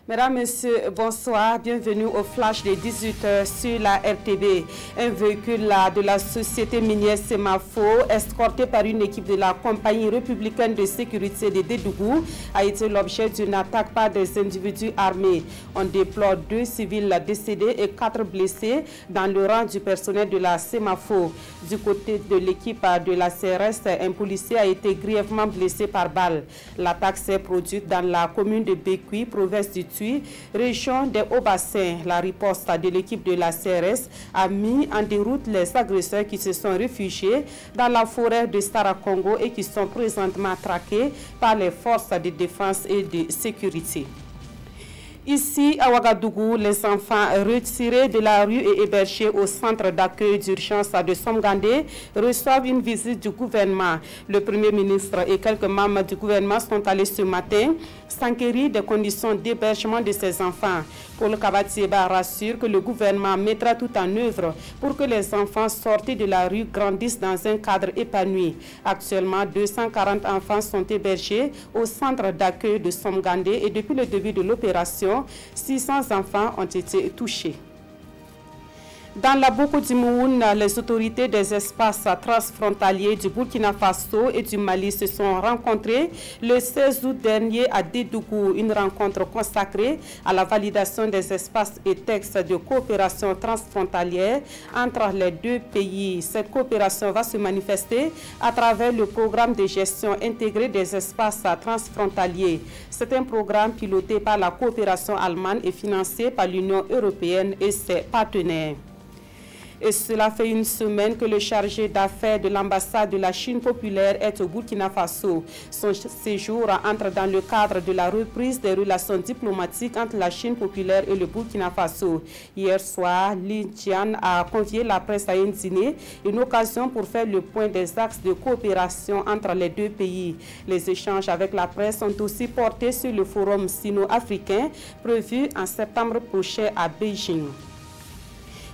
Mesdames, Messieurs, bonsoir. Bienvenue au flash des 18h sur la RTB. Un véhicule de la société minière Semafo, escorté par une équipe de la compagnie républicaine de sécurité de Dédougou, a été l'objet d'une attaque par des individus armés. On déplore 2 civils décédés et 4 blessés dans le rang du personnel de la Semafo. Du côté de l'équipe de la CRS, un policier a été grièvement blessé par balle. L'attaque s'est produite dans la commune de Bekui, province du région des Hauts-Bassins. La riposte de l'équipe de la CRS a mis en déroute les agresseurs qui se sont réfugiés dans la forêt de Starakongo et qui sont présentement traqués par les forces de défense et de sécurité. Ici, à Ouagadougou, les enfants retirés de la rue et hébergés au centre d'accueil d'urgence de Somgandé reçoivent une visite du gouvernement. Le Premier ministre et quelques membres du gouvernement sont allés ce matin s'enquérir des conditions d'hébergement de ces enfants. Paul Kabatieba rassure que le gouvernement mettra tout en œuvre pour que les enfants sortis de la rue grandissent dans un cadre épanoui. Actuellement, 240 enfants sont hébergés au centre d'accueil de Somgandé et depuis le début de l'opération, 600 enfants ont été touchés. Dans la Boko Dimoun, les autorités des espaces transfrontaliers du Burkina Faso et du Mali se sont rencontrées le 16 août dernier à Dédougou, une rencontre consacrée à la validation des espaces et textes de coopération transfrontalière entre les deux pays. Cette coopération va se manifester à travers le programme de gestion intégrée des espaces transfrontaliers. C'est un programme piloté par la coopération allemande et financé par l'Union européenne et ses partenaires. Et cela fait une semaine que le chargé d'affaires de l'ambassade de la Chine populaire est au Burkina Faso. Son séjour entre dans le cadre de la reprise des relations diplomatiques entre la Chine populaire et le Burkina Faso. Hier soir, Li Jian a convié la presse à un dîner, une occasion pour faire le point des axes de coopération entre les deux pays. Les échanges avec la presse sont aussi portés sur le forum sino-africain prévu en septembre prochain à Beijing.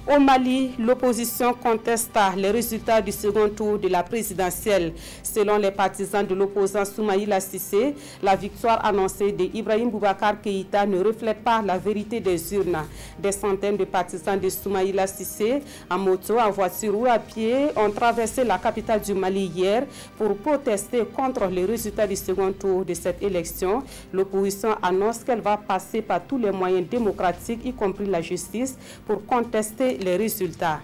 Au Mali, l'opposition conteste les résultats du second tour de la présidentielle. Selon les partisans de l'opposant Soumaïla Cissé, la victoire annoncée d'Ibrahim Boubacar Keïta ne reflète pas la vérité des urnes. Des centaines de partisans de Soumaïla Cissé, en moto, en voiture ou à pied, ont traversé la capitale du Mali hier pour protester contre les résultats du second tour de cette élection. L'opposition annonce qu'elle va passer par tous les moyens démocratiques, y compris la justice, pour contester les résultats.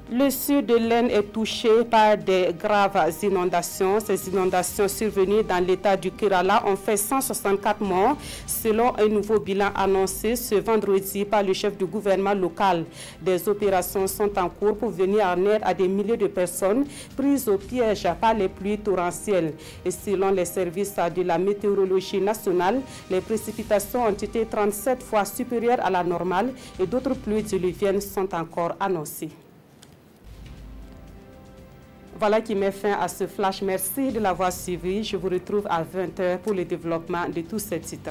Le sud de l'Aisne est touché par des graves inondations. Ces inondations survenues dans l'état du Kerala ont fait 164 morts, selon un nouveau bilan annoncé ce vendredi par le chef du gouvernement local. Des opérations sont en cours pour venir en aide à des milliers de personnes prises au piège par les pluies torrentielles. Et selon les services de la météorologie nationale, les précipitations ont été 37 fois supérieures à la normale et d'autres pluies diluviennes sont encore annoncées. Voilà qui met fin à ce flash. Merci de l'avoir suivi. Je vous retrouve à 20h pour le développement de tous ces titres.